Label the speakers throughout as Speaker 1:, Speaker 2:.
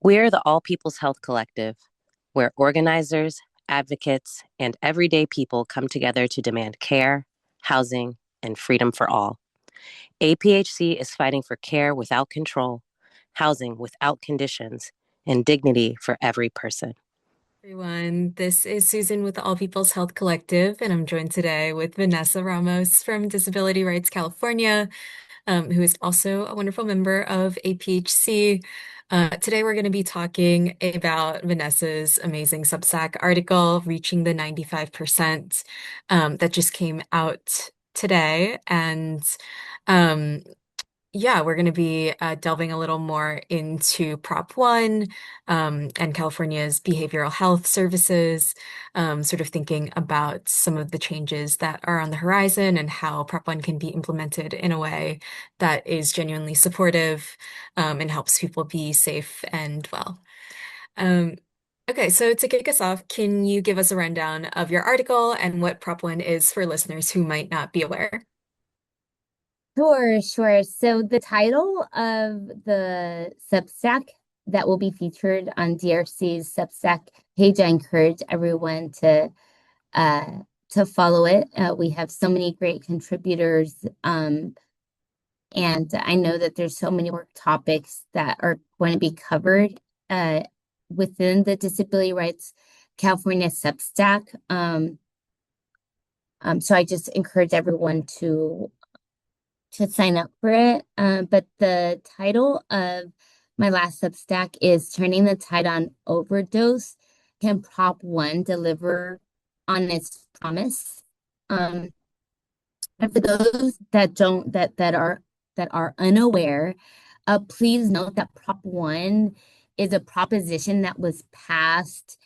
Speaker 1: We're the All People's Health Collective, where organizers, advocates, and everyday people come together to demand care, housing, and freedom for all. APHC is fighting for care without control, housing without conditions, and dignity for every person.
Speaker 2: Everyone, this is Susan with the All People's Health Collective, and I'm joined today with Vanessa Ramos from Disability Rights California, who is also a wonderful member of APHC. Today, we're going to be talking about Vanessa's amazing Substack article, Reaching the 95%, that just came out today. And um, yeah, we're going to be delving a little more into Prop 1 and California's behavioral health services, sort of thinking about some of the changes that are on the horizon and how Prop 1 can be implemented in a way that is genuinely supportive and helps people be safe and well. Um, okay, so to kick us off, can you give us a rundown of your article and what Prop 1 is for listeners who might not be aware?
Speaker 3: Sure, sure. So the title of the Substack that will be featured on DRC's Substack page, I encourage everyone uh to follow it. We have so many great contributors, and I know that there's so many more topics that are going to be covered uh within the Disability Rights California Substack. So I just encourage everyone to sign up for it. But the title of my last Substack is Turning the Tide on Overdose. Can Prop 1 deliver on its promise? Um, and for those that don't that are unaware, please note that Prop 1 is a proposition that was passed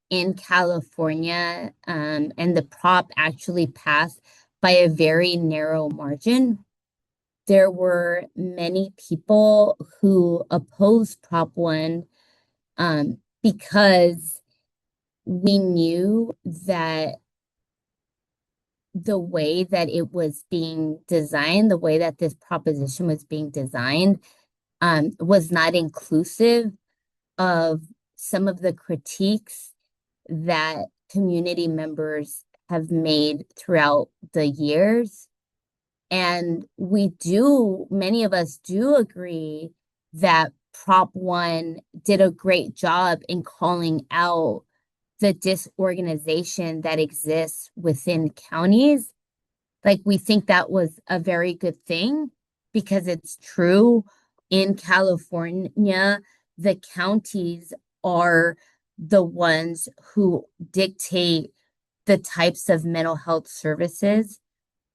Speaker 3: in California, and the prop actually passed by a very narrow margin. There were many people who opposed Prop 1 because we knew that the way that it was being designed, the way that this proposition was being designed, was not inclusive of some of the critiques that community members have made throughout the years. And many of us do agree that Prop 1 did a great job in calling out the disorganization that exists within counties. Like, we think that was a very good thing because it's true. In California, the counties are the ones who dictate the types of mental health services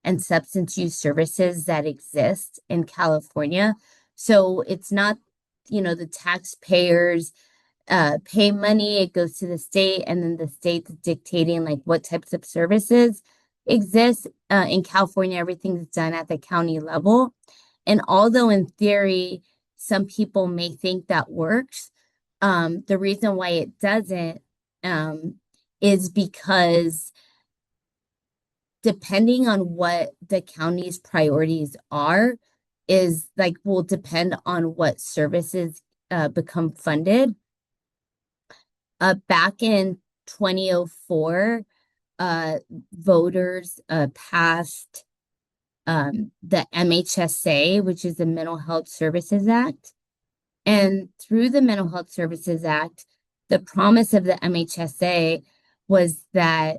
Speaker 3: and substance use services that exist in California. So it's not, the taxpayers pay money, it goes to the state, and then the state's dictating like what types of services exist. In California, everything's done at the county level. And although in theory, some people may think that works, the reason why it doesn't is because depending on what the county's priorities are, is like will depend on what services become funded. Back in 2004, uh, voters passed the MHSA, which is the Mental Health Services Act. And through the Mental Health Services Act, the promise of the MHSA was that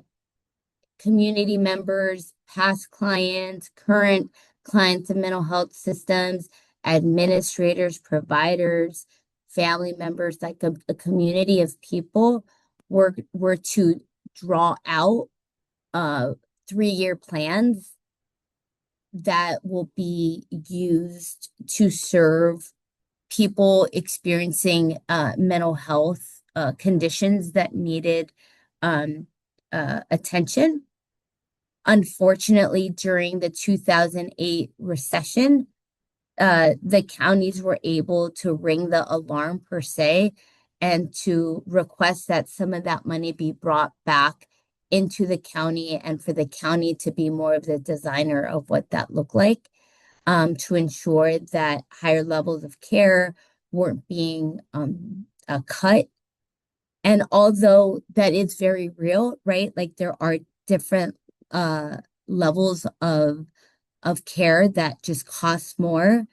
Speaker 3: community members, past clients, current clients of mental health systems, administrators, providers, family members, like a community of people were to draw out uh 3-year plans that will be used to serve people experiencing mental health conditions that needed um, attention. Unfortunately, during the 2008 recession, the counties were able to ring the alarm per se and to request that some of that money be brought back into the county and for the county to be more of the designer of what that looked like, to ensure that higher levels of care weren't being cut. And although that is very real, right? Like there are different levels of care that just cost more.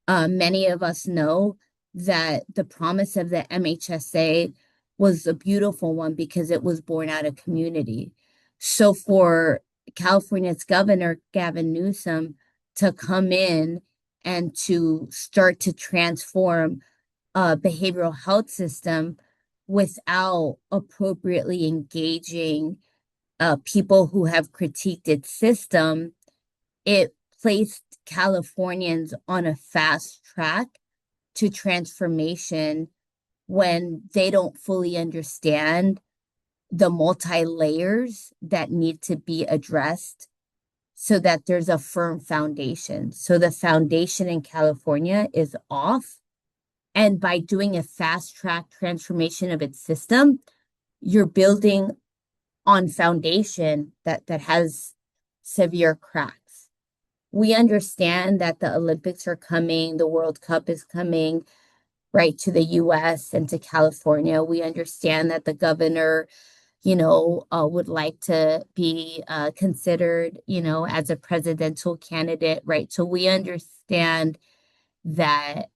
Speaker 3: Many of us know that the promise of the MHSA was a beautiful one because it was born out of community. So for California's governor, Gavin Newsom, to come in and to start to transform a behavioral health system without appropriately engaging people who have critiqued its system, it placed Californians on a fast track to transformation when they don't fully understand the multi layers that need to be addressed so that there's a firm foundation. So the foundation in California is off. And by doing a fast track transformation of its system, you're building on foundation that has severe cracks. We understand that the Olympics are coming, the World Cup is coming, right, to the US and to California. We understand that the governor, would like to be considered, as a presidential candidate, right? So we understand that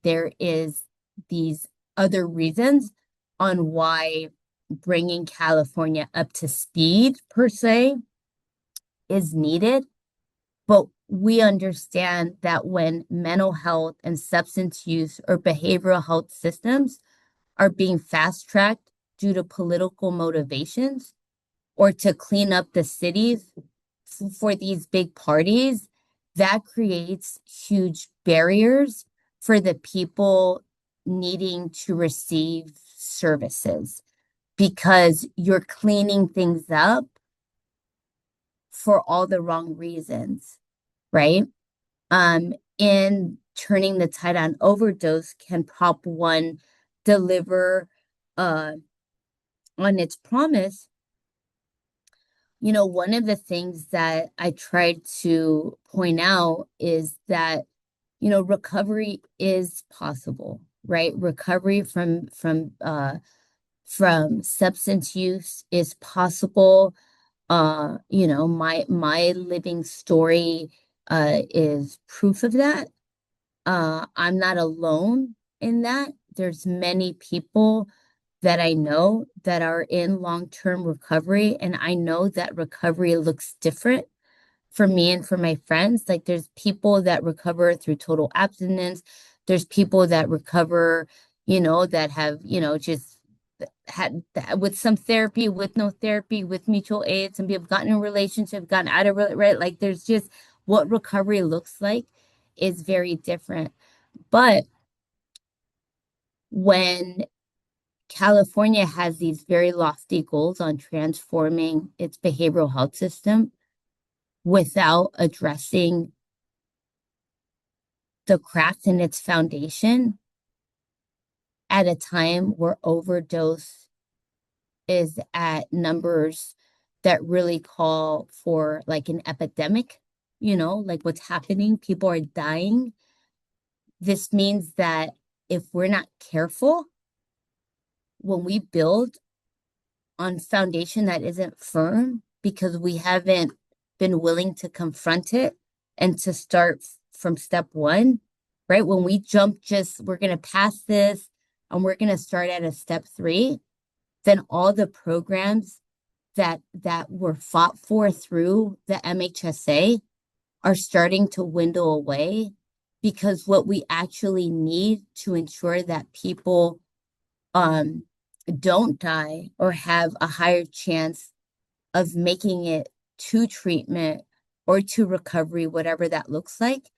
Speaker 3: there is these other reasons on why bringing California up to speed per se is needed. But we understand that when mental health and substance use or behavioral health systems are being fast tracked due to political motivations or to clean up the cities for these big parties, that creates huge barriers for the people needing to receive services because you're cleaning things up for all the wrong reasons, right? In turning the tide on overdose, can Prop 1 deliver on its promise? One of the things that I tried to point out is that, recovery is possible, right? Recovery from substance use is possible. My living story is proof of that. I'm not alone in that. There's many people that I know that are in long-term recovery, and I know that recovery looks different for me and for my friends. Like there's people that recover through total abstinence. There's people that recover, that have, just had with some therapy, with no therapy, with mutual aid. Some people have gotten in a relationship, gotten out of it, right? Like there's just what recovery looks like is very different. But when California has these very lofty goals on transforming its behavioral health system without addressing the cracks in its foundation at a time where overdose is at numbers that really call for like an epidemic, like what's happening, people are dying. This means that if we're not careful, when we build on foundation that isn't firm because we haven't been willing to confront it and to start from step one, right? When we jump we're going to pass this and we're going to start at a step 3, then all the programs that were fought for through the MHSA are starting to dwindle away because what we actually need to ensure that people don't die or have a higher chance of making it to treatment or to recovery, whatever that looks like,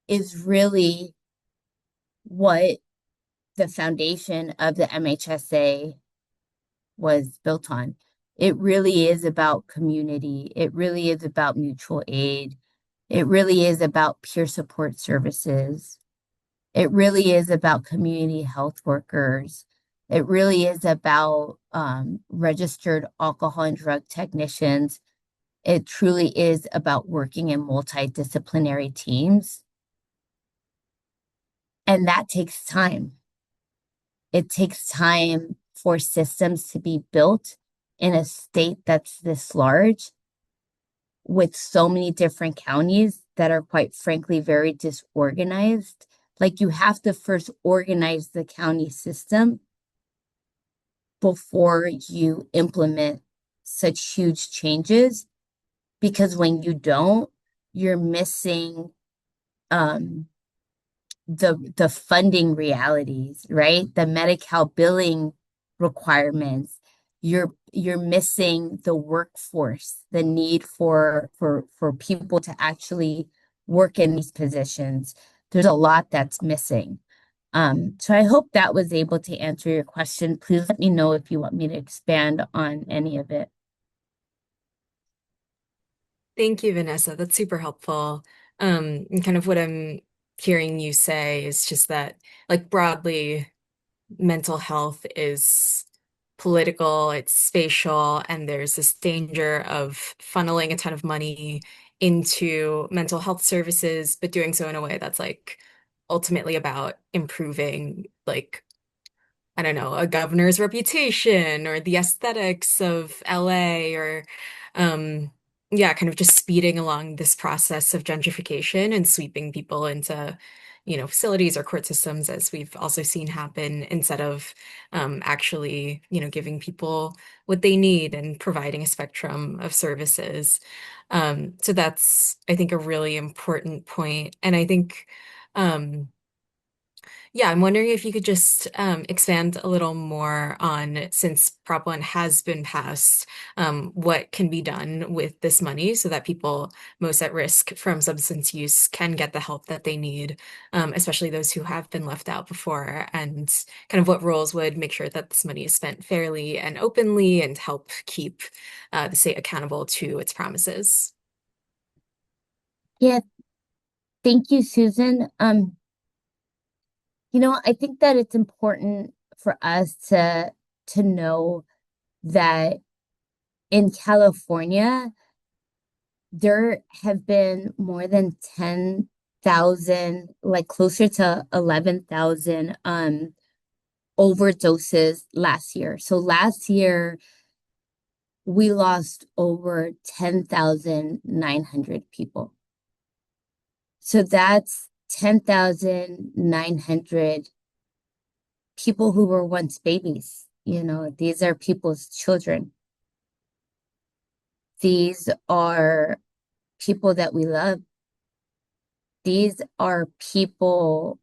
Speaker 3: is really what the foundation of the MHSA was built on. It really is about community. It really is about mutual aid. It really is about peer support services. It really is about community health workers. It really is about registered alcohol and drug technicians. It truly is about working in multidisciplinary teams. And that takes time. it takes time for systems to be built in a state that's this large with so many different counties that are quite frankly very disorganized. Like you have to first organize the county system before you implement such huge changes, because when you don't, you're missing um, the funding realities, right? The Medi-Cal billing requirements. You're missing the workforce, the need for people to actually work in these positions. There's a lot that's missing. So I hope that was able to answer your question. Please let me know if you want me to expand on any of it.
Speaker 2: Thank you, Vanessa. That's super helpful. And kind of what I'm hearing you say is just that, like, broadly, mental health is political, it's spatial, and there's this danger of funneling a ton of money into mental health services, but doing so in a way that's like ultimately about improving, like, I don't know, a governor's reputation or the aesthetics of LA or yeah, kind of just speeding along this process of gentrification and sweeping people into, facilities or court systems as we've also seen happen instead of actually, giving people what they need and providing a spectrum of services. So that's, I think, a really important point. And I think yeah, I'm wondering if you could just expand a little more on, since Prop 1 has been passed, what can be done with this money so that people most at risk from substance use can get the help that they need, especially those who have been left out before, and kind of what roles would make sure that this money is spent fairly and openly and help keep the state accountable to its promises.
Speaker 3: Yeah, thank you, Susan. I think that it's important for us to know that in California, there have been more than 10,000, like closer to 11,000 overdoses last year. So last year we lost over 10,900 people. So that's 10,900 people who were once babies. These are people's children. These are people that we love. These are people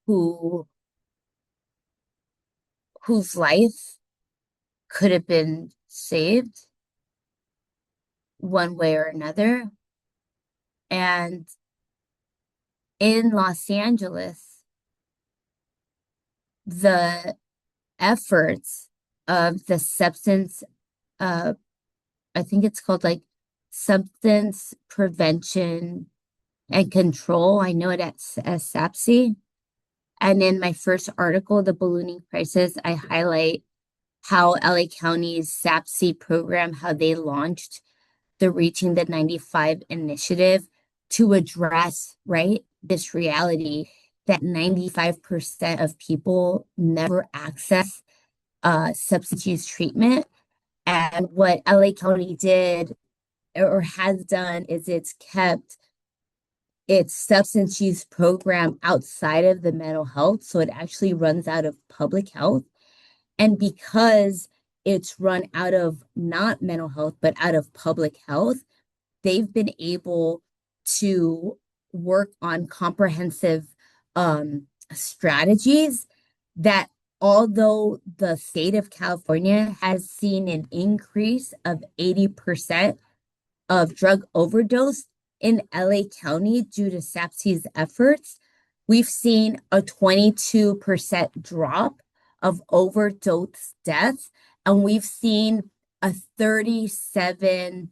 Speaker 3: who whose life could have been saved one way or another. And in Los Angeles, the efforts of the substance, uh, I think it's called like substance prevention and control. I know it as SAPC. And in my first article, The Ballooning Crisis, I highlight how LA County's SAPC program, how they launched the Reaching the 95 initiative to address, right, this reality that 95% of people never access substance use treatment. And what LA County did or has done is it's kept its substance use program outside of the mental health. So it actually runs out of public health. And because it's run out of not mental health, but out of public health, they've been able to work on comprehensive strategies that, although the state of California has seen an increase of 80% of drug overdose in LA County due to SAPC's efforts, we've seen a 22% drop of overdose deaths, and we've seen a 37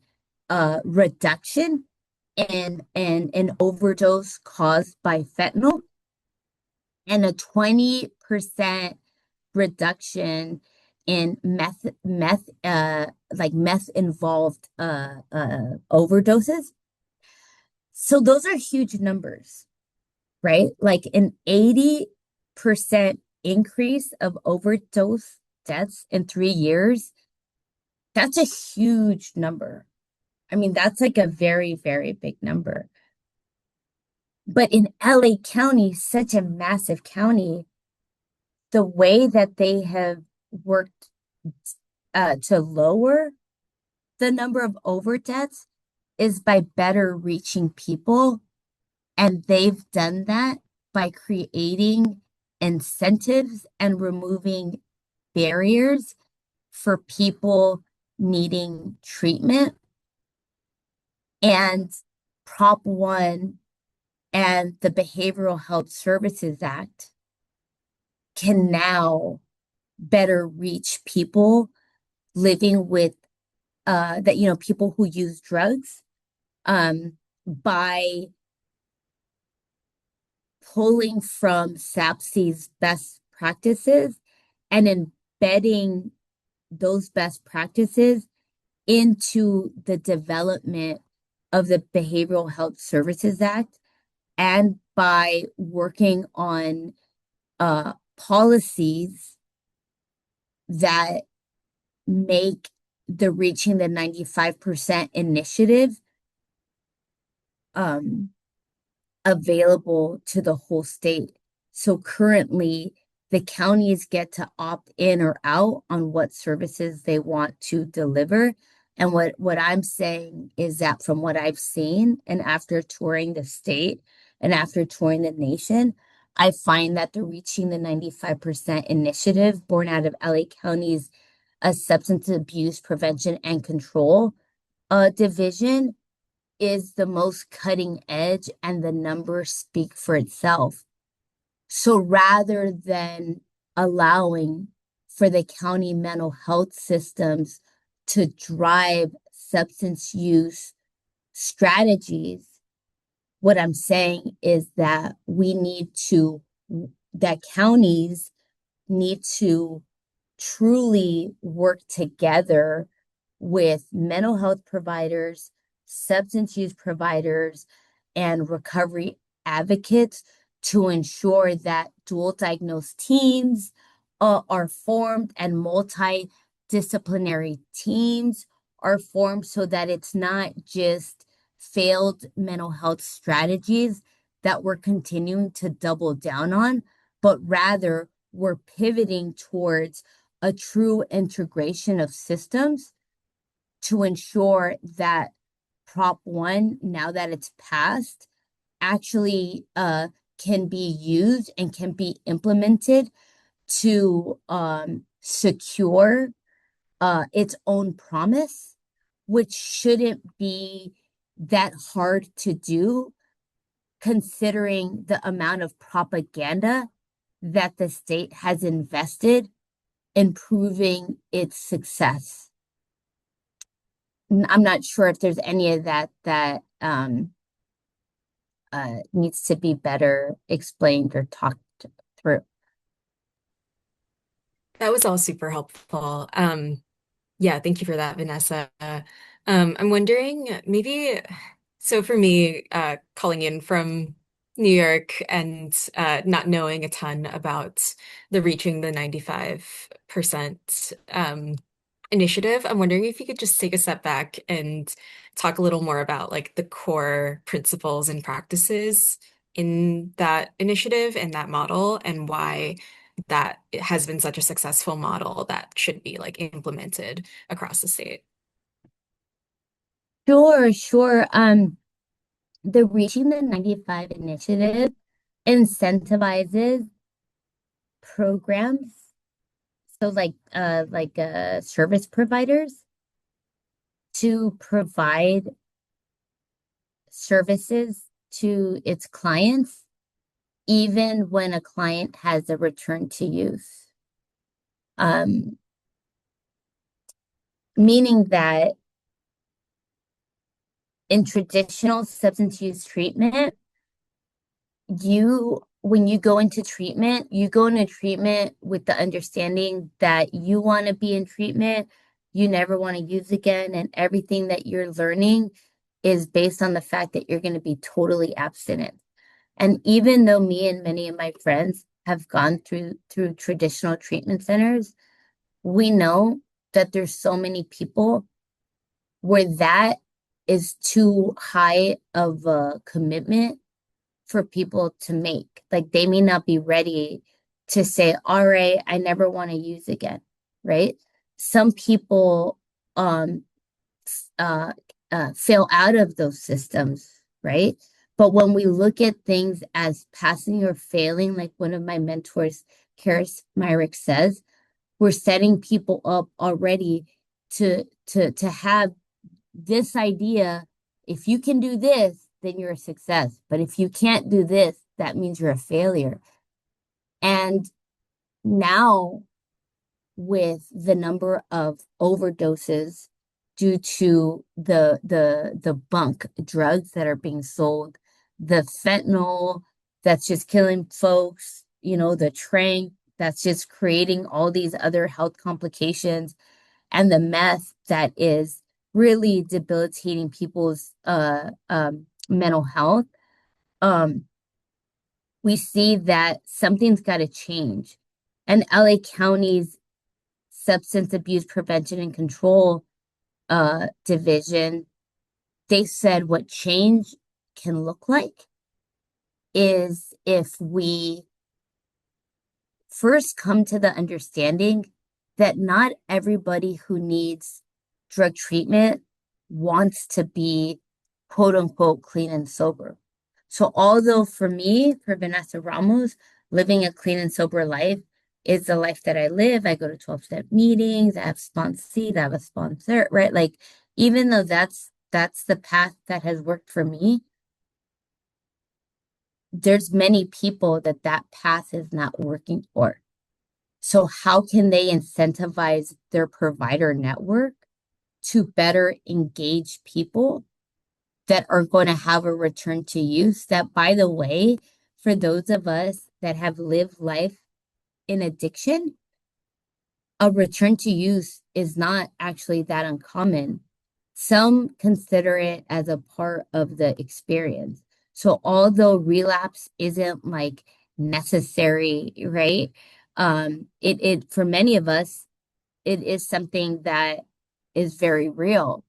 Speaker 3: reduction in overdose caused by fentanyl, and a 20% reduction in meth involved overdoses. So those are huge numbers, right? Like an 80% 95% increase of overdose deaths in 3 years, that's a huge number. I mean, that's like a very, very big number. But in LA County, such a massive county, the way that they have worked to lower the number of overdeaths is by better reaching people. And they've done that by creating incentives and removing barriers for people needing treatment. And Prop 1 and the Behavioral Health Services Act can now better reach people living with people who use drugs by pulling from SAPC's best practices and embedding those best practices into the development of the Behavioral Health Services Act, and by working on policies that make the Reaching the 95% initiative available to the whole state. So currently, the counties get to opt in or out on what services they want to deliver. And what I'm saying is that from what I've seen, and after touring the state and after touring the nation, I find that the Reaching the 95% initiative born out of LA County's Substance Abuse Prevention and Control division is the most cutting edge, and the numbers speak for itself. So rather than allowing for the county mental health systems to drive substance use strategies, what I'm saying is that that counties need to truly work together with mental health providers, substance use providers, and recovery advocates to ensure that dual diagnosed teams are formed and multidisciplinary teams are formed, so that it's not just failed mental health strategies that we're continuing to double down on, but rather we're pivoting towards a true integration of systems to ensure that Prop 1, now that it's passed, actually can be used and can be implemented to secure its own promise, which shouldn't be that hard to do, considering the amount of propaganda that the state has invested in proving its success. I'm not sure if there's any of that needs to be better explained or talked through.
Speaker 2: That was all super helpful. Yeah, thank you for that, Vanessa. I'm wondering, maybe, so for me, calling in from New York and not knowing a ton about the Reaching the 95% initiative, I'm wondering if you could just take a step back and talk a little more about like the core principles and practices in that initiative and that model, and why that it has been such a successful model that should be like implemented across the state.
Speaker 3: Sure. The Reaching the 95 initiative incentivizes programs, so service providers, to provide services to its clients, even when a client has a return to use. Meaning that in traditional substance use treatment, when you go into treatment, you go into treatment with the understanding that you want to be in treatment, you never want to use again, and everything that you're learning is based on the fact that you're going to be totally abstinent. And even though me and many of my friends have gone through traditional treatment centers, we know that there's so many people where that is too high of a commitment for people to make. Like they may not be ready to say, all right, I never want to use again, right? Some people um uh, fail out of those systems, right? But when we look at things as passing or failing, like one of my mentors, Karis Myrick, says, we're setting people up already to have this idea. If you can do this, then you're a success. But if you can't do this, that means you're a failure. And now, with the number of overdoses due to the bunk drugs that are being sold, the fentanyl that's just killing folks, the tranq that's just creating all these other health complications, and the meth that is really debilitating people's mental health. Um, we see that something's got to change. And LA County's Substance Abuse Prevention and Control division, they said what change can look like is if we first come to the understanding that not everybody who needs drug treatment wants to be quote unquote clean and sober. So, although for me, for Vanessa Ramos, living a clean and sober life is the life that I live, I go to 12-step meetings, I have sponsees, I have a sponsor, right? Like, even though that's the path that has worked for me, there's many people that path is not working for. So how can they incentivize their provider network to better engage people that are going to have a return to use? That, by the way, for those of us that have lived life in addiction, a return to use is not actually that uncommon. Some consider it as a part of the experience. So although relapse isn't like necessary, right? It for many of us, it is something that is very real.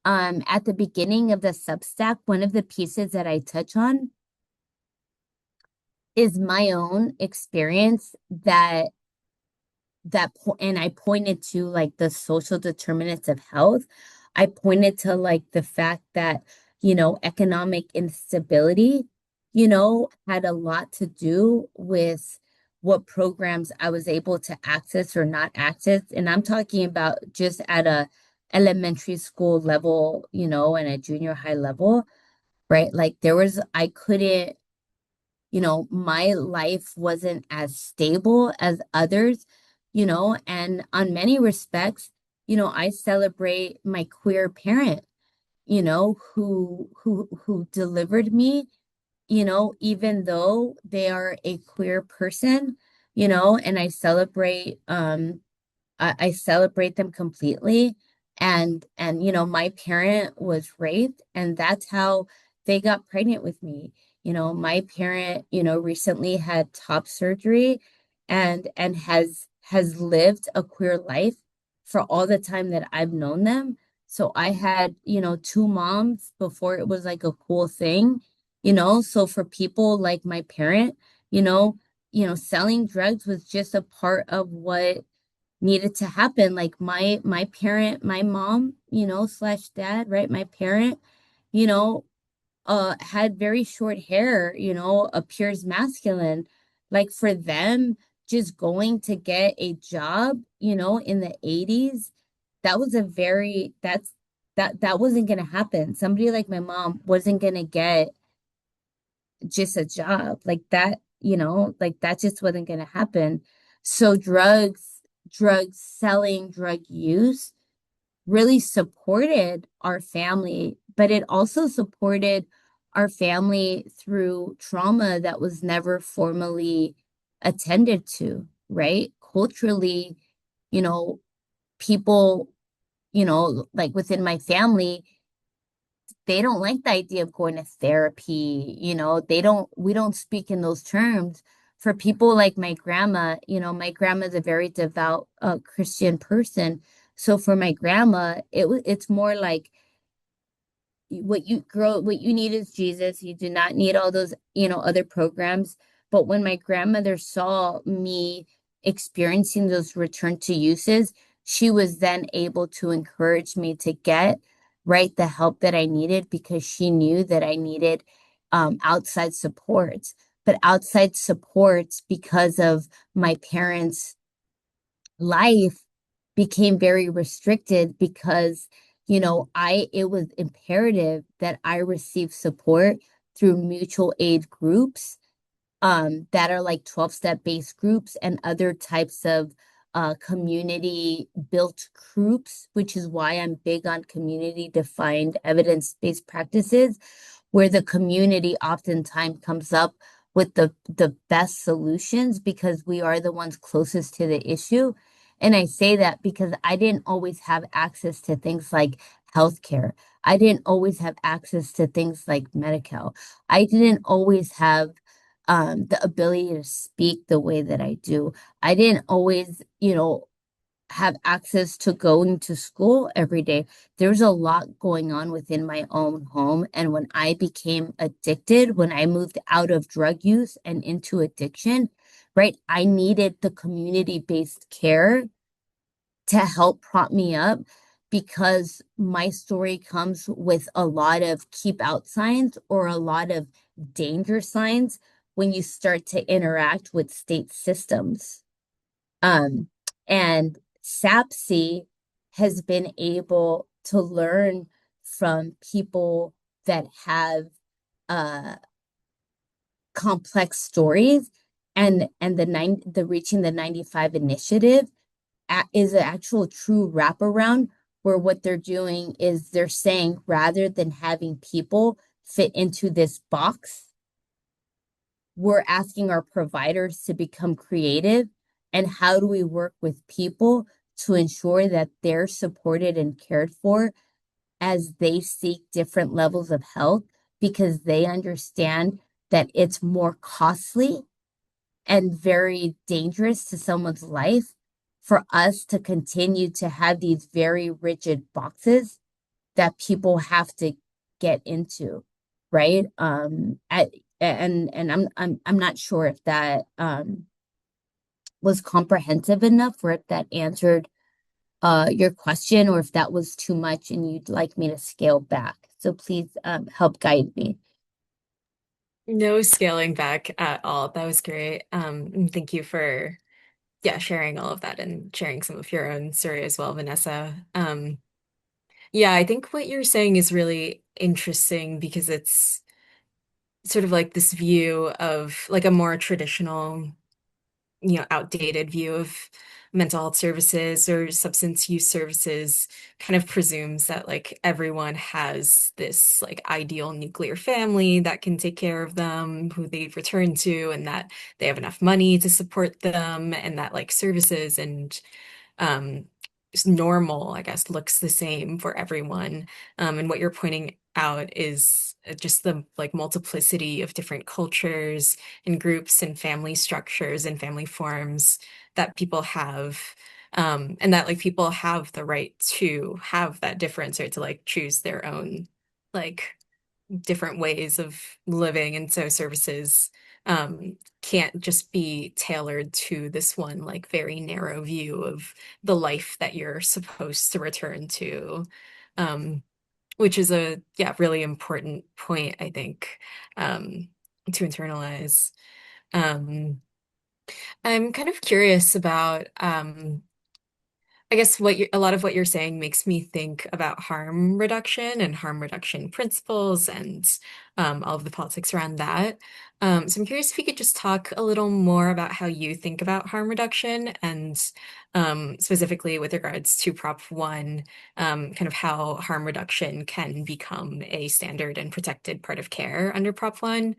Speaker 3: At the beginning of the Substack, one of the pieces that I touch on is my own experience and I pointed to like the social determinants of health. I pointed to like the fact that, economic instability, had a lot to do with what programs I was able to access or not access. And I'm talking about just at a elementary school level, and a junior high level, right? Like I couldn't, my life wasn't as stable as others, and on many respects, I celebrate my queer parent, who delivered me, even though they are a queer person, and I celebrate them completely. And my parent was raped, and that's how they got pregnant with me. My parent, recently had top surgery and has lived a queer life for all the time that I've known them. So I had, two moms before it was like a cool thing, so for people like my parent, you know, selling drugs was just a part of what needed to happen. Like my parent, my mom, slash dad, right? My parent, you know, had very short hair, appears masculine. Like for them, just going to get a job, in the 80s, that was a very that wasn't gonna happen. Somebody like my mom wasn't gonna get just a job like that, like that just wasn't going to happen. So drugs selling, drug use really supported our family, but it also supported our family through trauma that was never formally attended to, right? Culturally, you know, people, like within my family, they don't like the idea of going to therapy. We don't speak in those terms, for people like my grandma, my grandma's a very devout Christian person. So for my grandma, it's more like what you need is Jesus. You do not need all those, other programs. But when my grandmother saw me experiencing those return to uses, she was then able to encourage me to get right the help that I needed because she knew that I needed outside supports. But outside supports because of my parents' life became very restricted because, it was imperative that I receive support through mutual aid groups that are like 12-step based groups and other types of community built groups, which is why I'm big on community defined evidence-based practices, where the community oftentimes comes up with the best solutions because we are the ones closest to the issue. And I say that because I didn't always have access to things like healthcare. I didn't always have access to things like Medi-Cal. I didn't always have the ability to speak the way that I do. I didn't always, have access to going to school every day. There's a lot going on within my own home. And when I became addicted, when I moved out of drug use and into addiction, right, I needed the community-based care to help prop me up because my story comes with a lot of keep out signs or a lot of danger signs when you start to interact with state systems. Um, and SAPSI has been able to learn from people that have uh, complex stories and the reaching the 95 initiative is an actual true wraparound where what they're doing is they're saying rather than having people fit into this box, we're asking our providers to become creative. And how do we work with people to ensure that they're supported and cared for as they seek different levels of health because they understand that it's more costly and very dangerous to someone's life for us to continue to have these very rigid boxes that people have to get into, right? And I'm not sure if that was comprehensive enough or if that answered your question or if that was too much and you'd like me to scale back. So please help guide me.
Speaker 2: No scaling back at all. That was great. And thank you for sharing all of that and sharing some of your own story as well, Vanessa. Yeah, I think what you're saying is really interesting because it's sort of like this view of like a more traditional, outdated view of mental health services or substance use services kind of presumes that like everyone has this like ideal nuclear family that can take care of them, who they return to, and that they have enough money to support them, and that like services and um, normal, I guess, looks the same for everyone. And what you're pointing out is just the like multiplicity of different cultures and groups and family structures and family forms that people have. And that like people have the right to have that difference or to like choose their own like different ways of living. And so services can't just be tailored to this one like very narrow view of the life that you're supposed to return to. Um, which is a really important point, I think, to internalize. Um, I'm kind of curious about I guess a lot of what you're saying makes me think about harm reduction and harm reduction principles and all of the politics around that. So I'm curious if you could just talk a little more about how you think about harm reduction and specifically with regards to Prop 1, kind of how harm reduction can become a standard and protected part of care under Prop 1,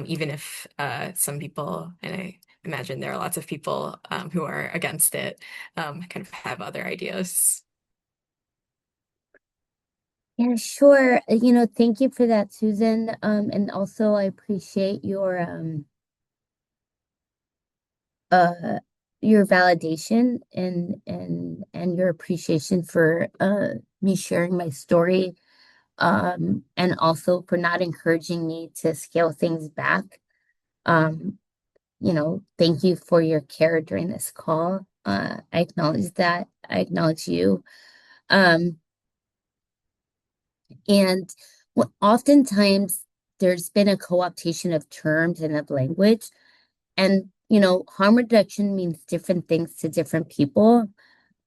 Speaker 2: even if some people, and I imagine there are lots of people who are against it kind of have other ideas.
Speaker 3: Yeah, sure. Thank you for that, Susan. And also I appreciate your uh your validation and your appreciation for me sharing my story, and also for not encouraging me to scale things back. Um, thank you for your care during this call. I acknowledge that. I acknowledge you. Um, and oftentimes there's been a co-optation of terms and of language. And, harm reduction means different things to different people.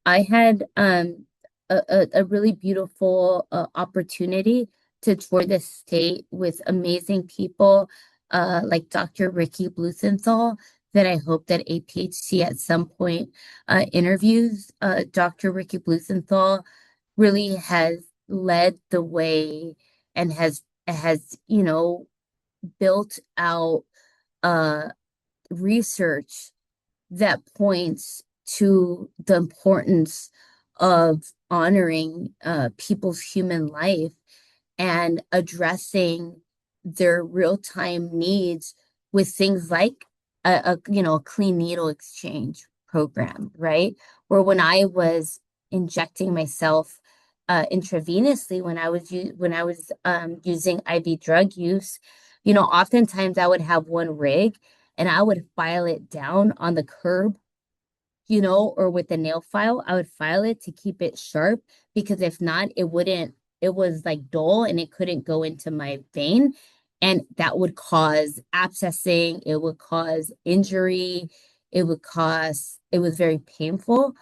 Speaker 3: I had a really beautiful opportunity to tour the state with amazing people like Dr. Ricky Blusenthal, that I hope that APHC at some point interviews. Dr. Ricky Blusenthal really has led the way and has built out uh, research that points to the importance of honoring people's human life and addressing their real-time needs with things like a clean needle exchange program, right? Where when I was injecting myself intravenously, when I was using IV drug use, oftentimes I would have one rig and I would file it down on the curb, or with a nail file. I would file it to keep it sharp, because if not, it was like dull and it couldn't go into my vein. And that would cause abscessing, it would cause injury, it was very painful.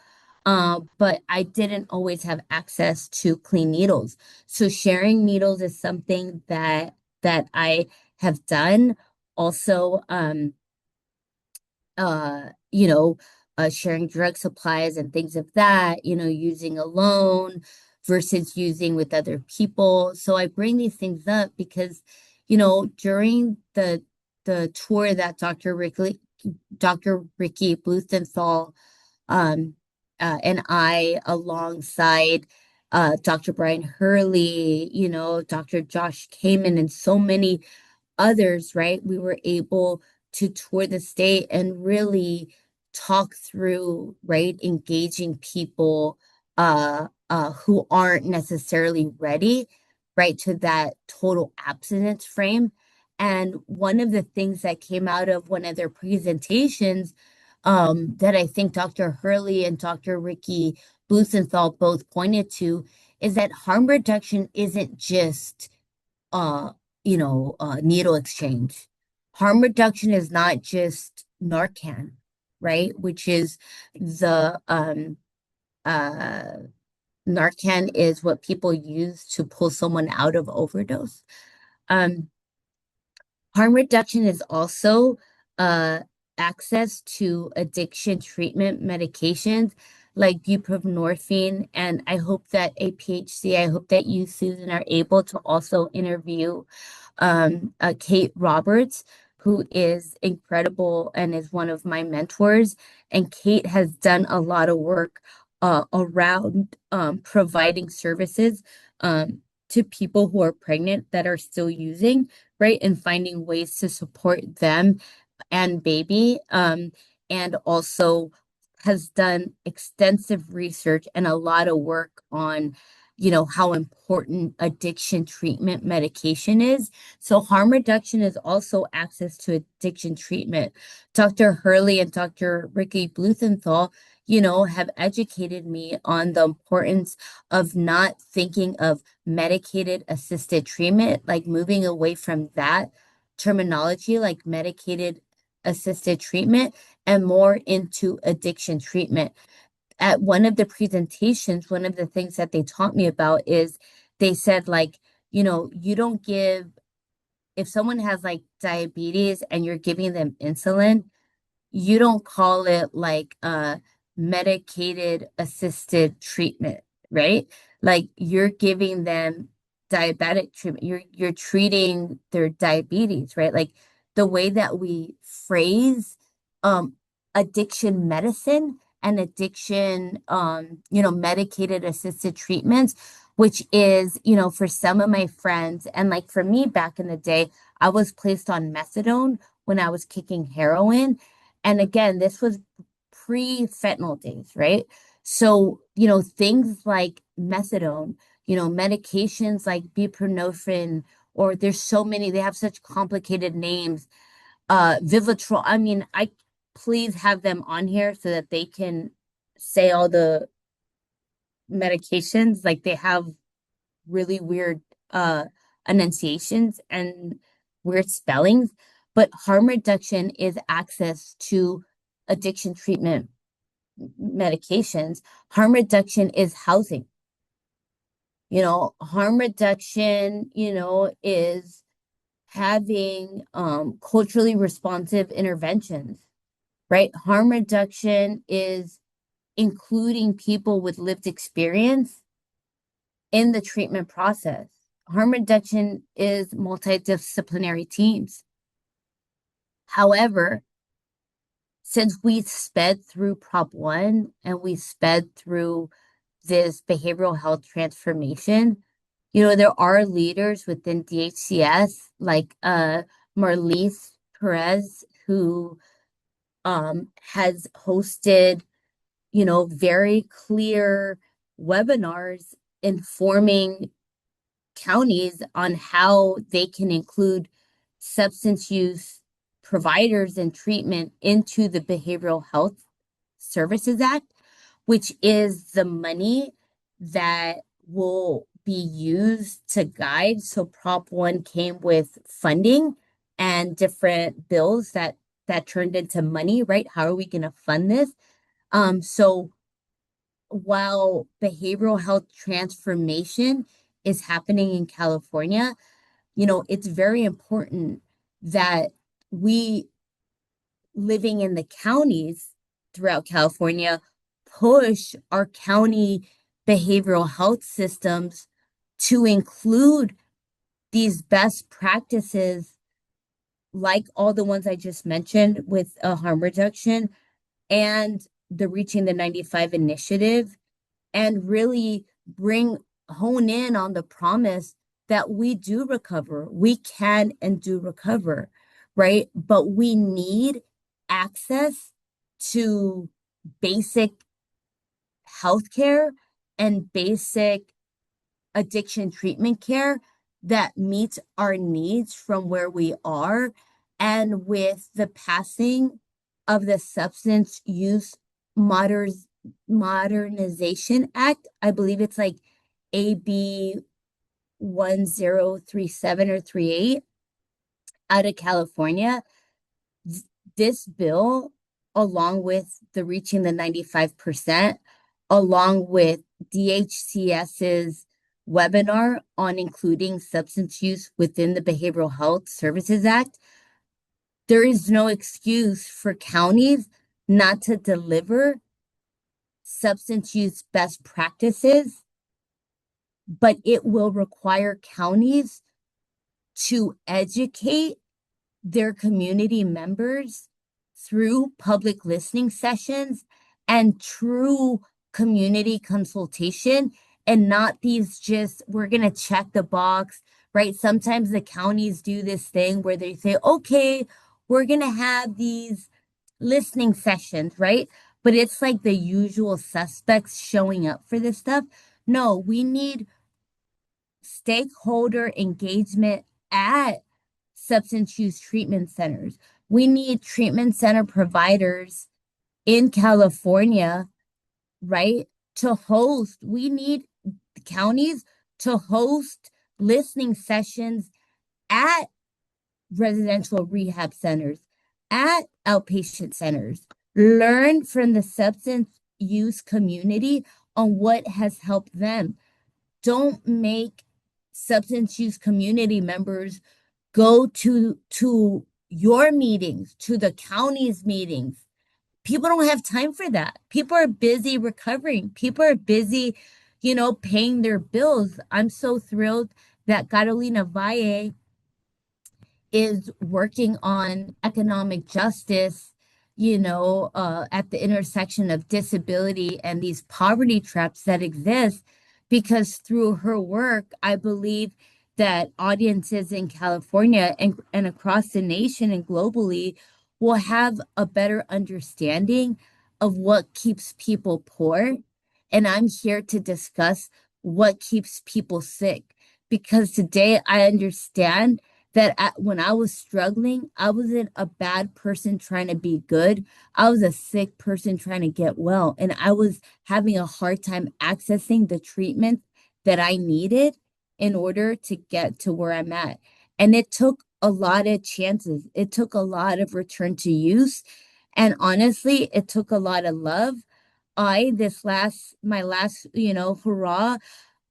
Speaker 3: But I didn't always have access to clean needles. So sharing needles is something that I have done. Also, uh, you know, sharing drug supplies and things of that, using alone versus using with other people. So I bring these things up because, during the tour that Dr. Ricky Blumenthal and I, alongside Dr. Brian Hurley, Dr. Josh Kamen, and so many others, right? We were able to tour the state and really talk through, right, engaging people who aren't necessarily ready, right, to that total abstinence frame. And one of the things that came out of one of their presentations, that I think Dr. Hurley and Dr. Ricky Blusenthal both pointed to, is that harm reduction isn't just uh, needle exchange. Harm reduction is not just Narcan, right? Which is the uh Narcan is what people use to pull someone out of overdose. Um, Harm reduction is also uh, access to addiction treatment medications like buprenorphine. And I hope that I hope that you, Susan, are able to also interview Kate Roberts, who is incredible and is one of my mentors. And Kate has done a lot of work around providing services to people who are pregnant that are still using, right? And finding ways to support them and baby. And also has done extensive research and a lot of work on, how important addiction treatment medication is. So harm reduction is also access to addiction treatment. Dr. Hurley and Dr. Ricky Blumenthal, have educated me on the importance of not thinking of medicated assisted treatment, like moving away from that terminology, like medicated assisted treatment, and more into addiction treatment. At one of the presentations, one of the things that they taught me about is they said, like, you don't give, if someone has like diabetes and you're giving them insulin, you don't call it like medicated assisted treatment, right? Like you're giving them diabetic treatment. You're treating their diabetes, right? Like the way that we phrase um addiction medicine and addiction medicated assisted treatments, which is, for some of my friends, and like for me back in the day, I was placed on methadone when I was kicking heroin. And again, this was pre-fentanyl days, right? So, things like methadone, medications like buprenorphine, or there's so many, they have such complicated names. Vivitrol. I mean, I please have them on here so that they can say all the medications. Like they have really weird enunciations and weird spellings, but harm reduction is access to addiction treatment medications. Harm reduction is housing. Harm reduction, is having culturally responsive interventions, right? Harm reduction is including people with lived experience in the treatment process. Harm reduction is multidisciplinary teams. However, since we sped through Prop 1 and we sped through this behavioral health transformation, there are leaders within DHCS like Marlise Perez, who has hosted, very clear webinars informing counties on how they can include substance use providers and treatment into the Behavioral Health Services Act, which is the money that will be used to guide. So Prop 1 came with funding and different bills that turned into money, right? How are we going to fund this? So while behavioral health transformation is happening in California, it's very important that we living in the counties throughout California push our county behavioral health systems to include these best practices, like all the ones I just mentioned with harm reduction and the Reaching the 95 initiative, and really hone in on the promise that we do recover. We can and do recover, right? But we need access to basic healthcare and basic addiction treatment care that meets our needs from where we are. And with the passing of the Substance Use Modernization Act, I believe it's like AB 1037 or 38 out of California, this bill, along with the Reaching the 95%, along with DHCS's webinar on including substance use within the Behavioral Health Services Act, there is no excuse for counties not to deliver substance use best practices, but it will require counties to educate their community members through public listening sessions and true community consultation, and not these just, we're going to check the box, right? Sometimes the counties do this thing where they say, okay, we're going to have these listening sessions, right? But it's like the usual suspects showing up for this stuff. No, we need stakeholder engagement at substance use treatment centers. We need treatment center providers in California, right, to host. We need counties to host listening sessions at residential rehab centers, at outpatient centers. Learn from the substance use community on what has helped them. Don't make substance use community members go to your meetings, to the county's meetings. People don't have time for that. People are busy recovering. People are busy, paying their bills. I'm so thrilled that Carolina Valle is working on economic justice, at the intersection of disability and these poverty traps that exist, because through her work, I believe that audiences in California and across the nation and globally will have a better understanding of what keeps people poor. And I'm here to discuss what keeps people sick. Because today I understand that when I was struggling, I wasn't a bad person trying to be good. I was a sick person trying to get well. And I was having a hard time accessing the treatment that I needed in order to get to where I'm at. And it took a lot of chances. It took a lot of return to use. And honestly, it took a lot of love. My last, hurrah,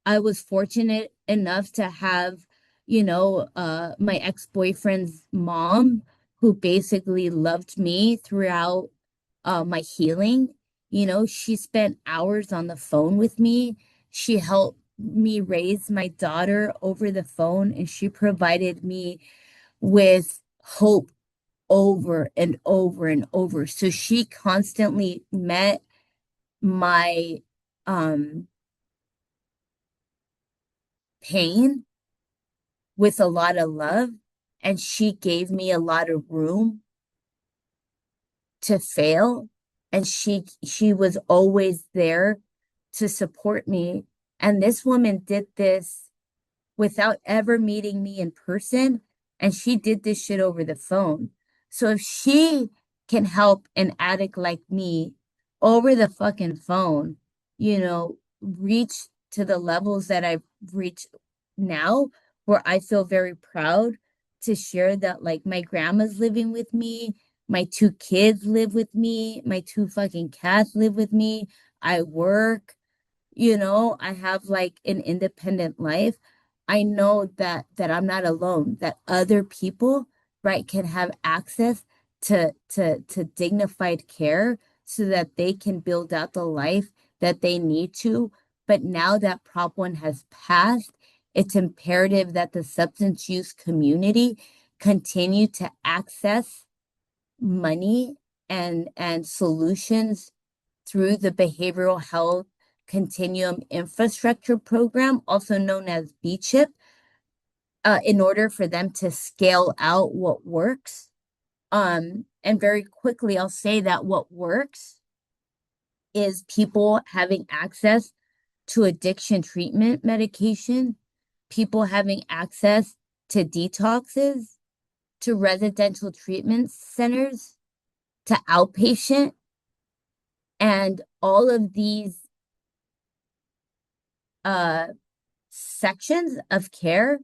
Speaker 3: I was fortunate enough to have, my ex-boyfriend's mom who basically loved me throughout my healing. She spent hours on the phone with me. She helped me raise my daughter over the phone, and she provided me with hope over and over and over. So she constantly met my um pain with a lot of love, and she gave me a lot of room to fail, and she was always there to support me. And this woman did this without ever meeting me in person. And she did this shit over the phone. So if she can help an addict like me over the fucking phone, reach to the levels that I've reached now, where I feel very proud to share that, like, my grandma's living with me, my two kids live with me, my two fucking cats live with me, I work, I have like an independent life. I know that I'm not alone, that other people, right, can have access to dignified care so that they can build out the life that they need to. But now that Prop 1 has passed, it's imperative that the substance use community continue to access money and solutions through the Behavioral Health Continuum Infrastructure Program, also known as BCHIP, in order for them to scale out what works. And very quickly, I'll say that what works is people having access to addiction treatment medication, people having access to detoxes, to residential treatment centers, to outpatient, and all of these uh sections of care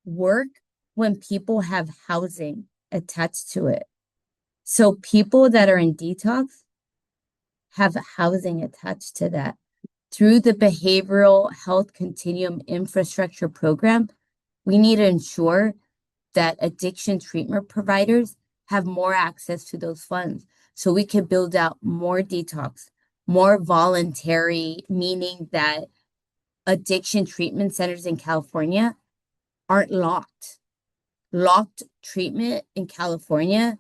Speaker 3: work when people have housing attached to it. So people that are in detox have housing attached to that. Through the Behavioral Health Continuum Infrastructure Program, we need to ensure that addiction treatment providers have more access to those funds so we can build out more detox, more voluntary, meaning that addiction treatment centers in California aren't locked. Locked treatment in California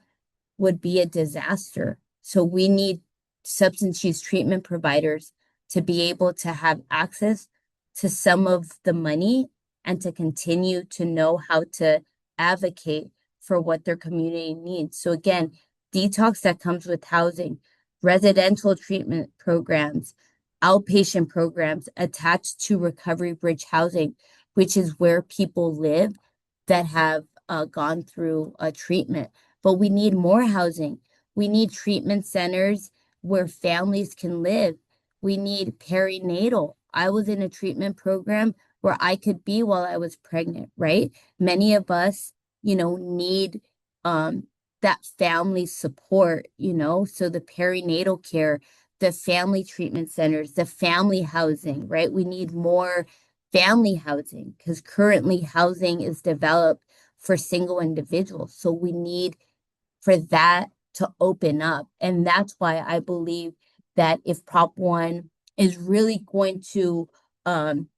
Speaker 3: would be a disaster. So we need substance use treatment providers to be able to have access to some of the money and to continue to know how to advocate for what their community needs. So again, detox that comes with housing, residential treatment programs, outpatient programs attached to recovery bridge housing, which is where people live that have gone through a treatment. But we need more housing. We need treatment centers where families can live. We need perinatal. I was in a treatment program where I could be while I was pregnant, right? Many of us, need um that family support, so the perinatal care, the family treatment centers, the family housing, right? We need more family housing because currently housing is developed for single individuals. So we need for that to open up. And that's why I believe that if Prop 1 is really going to um,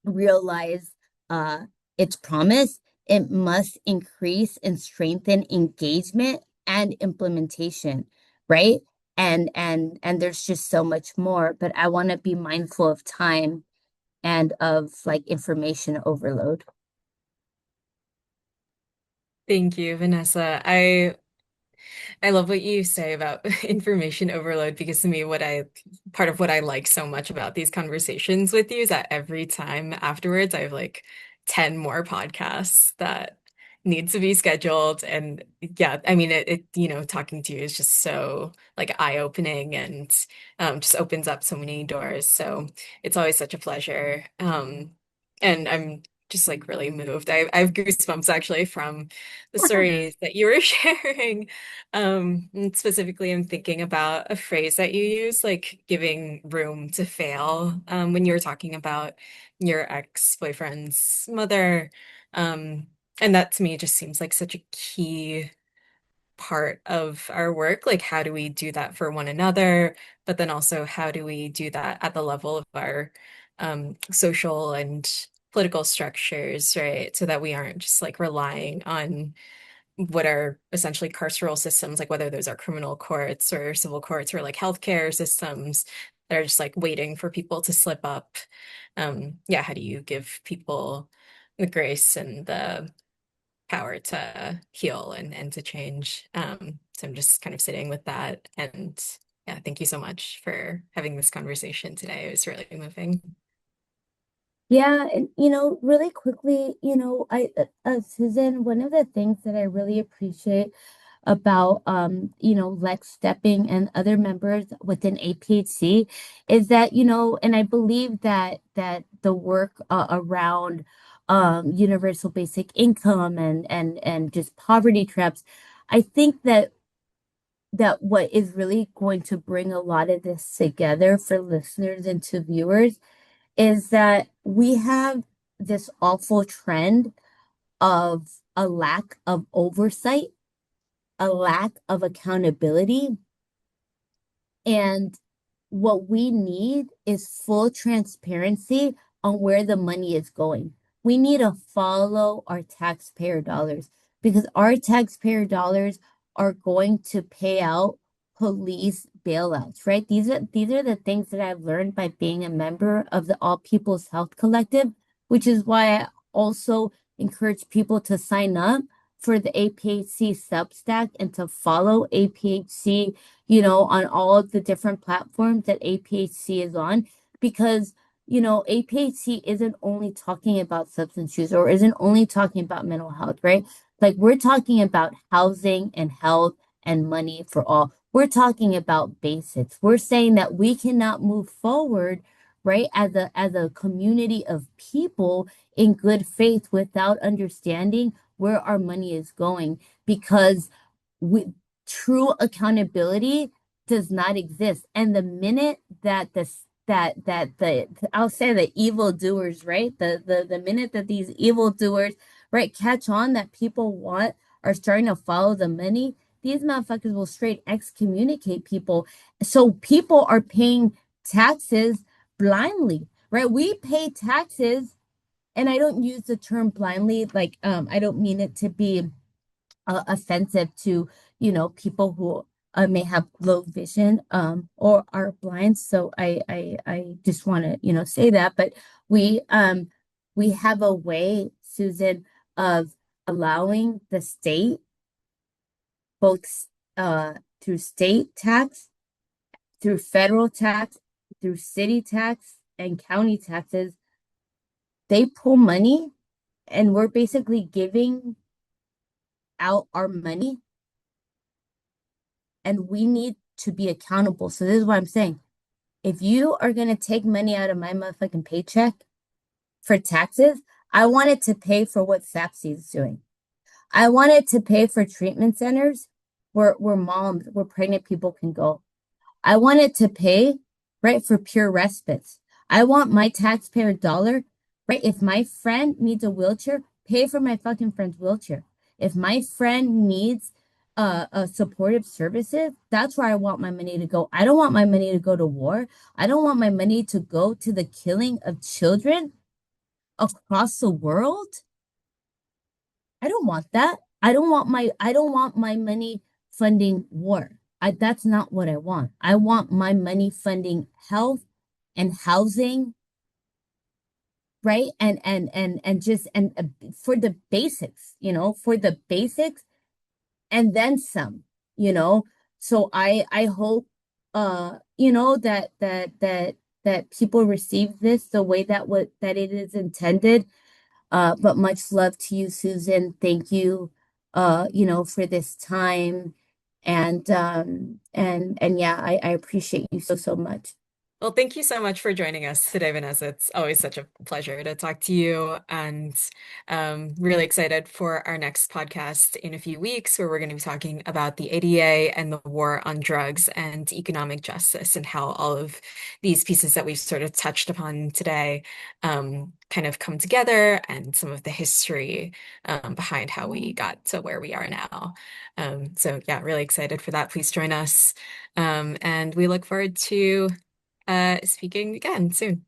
Speaker 3: realize uh, its promise, it must increase and strengthen engagement and implementation, right? And there's just so much more, but I want to be mindful of time and of like information overload.
Speaker 2: Thank you, Vanessa. I I love what you say about information overload because to me, part of what I like so much about these conversations with you is that every time afterwards, I have like 10 more podcasts that need to be scheduled. And yeah, I mean, talking to you is just so like eye-opening and just opens up so many doors. So it's always such a pleasure. And I'm just like really moved. I have goosebumps actually from the stories that you were sharing. And specifically, I'm thinking about a phrase that you use, like giving room to fail, when you were talking about your ex-boyfriend's mother. Um, and that to me just seems like such a key part of our work. Like, how do we do that for one another? But then also, how do we do that at the level of our social and political structures, right? So that we aren't just like relying on what are essentially carceral systems, like whether those are criminal courts or civil courts or like healthcare systems that are just like waiting for people to slip up. Yeah, how do you give people the grace and the power to heal and to change? So I'm just kind of sitting with that. And yeah, thank you so much for having this conversation today. It was really moving.
Speaker 3: Yeah, and really quickly, Susan, one of the things that I really appreciate about Lex Stepping and other members within APHC is that, and I believe that the work around universal basic income and just poverty traps, I think that what is really going to bring a lot of this together for listeners and to viewers is that we have this awful trend of a lack of oversight, a lack of accountability, and what we need is full transparency on where the money is going. We need to follow our taxpayer dollars because our taxpayer dollars are going to pay out police bailouts, right? These are the things that I've learned by being a member of the All People's Health Collective, which is why I also encourage people to sign up for the APHC Substack and to follow APHC on all of the different platforms that APHC is on, because, APHC isn't only talking about substance use or isn't only talking about mental health, right? Like we're talking about housing and health and money for all. We're talking about basics. We're saying that we cannot move forward, right, as a community of people in good faith without understanding where our money is going because we true accountability does not exist. And the minute that the I'll say the evildoers, right? The minute that these evildoers, right, catch on that people are starting to follow the money, these motherfuckers will straight excommunicate people. So people are paying taxes blindly, right? We pay taxes, and I don't use the term blindly, like I don't mean it to be offensive to people who may have low vision or are blind. So I just want to say that. But we have a way, Susan, of allowing the state, both through state tax, through federal tax, through city tax and county taxes. They pull money, and we're basically giving out our money, and we need to be accountable. So this is what I'm saying. If you are going to take money out of my motherfucking paycheck for taxes, I want it to pay for what SAPSI is doing. I want it to pay for treatment centers where pregnant people can go. I want it to pay, right, for pure respites. I want my taxpayer dollar, right? If my friend needs a wheelchair, pay for my fucking friend's wheelchair. If my friend needs supportive services, that's where I want my money to go. I don't want my money to go to war. I don't want my money to go to the killing of children across the world. I don't want that. I don't want my money funding war. That's not what I want. I want my money funding health and housing, right? And just for the basics, for the basics and then some. you know. So I hope that people receive this the way that it is intended. But much love to you, Susan. Thank you, for this time. And yeah, I appreciate you so, so much.
Speaker 2: Well, thank you so much for joining us today, Vanessa. It's always such a pleasure to talk to you, and really excited for our next podcast in a few weeks, where we're going to be talking about the ADA and the war on drugs and economic justice, and how all of these pieces that we've sort of touched upon today kind of come together, and some of the history behind how we got to where we are now. So yeah, really excited for that. Please join us. And we look forward to speaking again soon.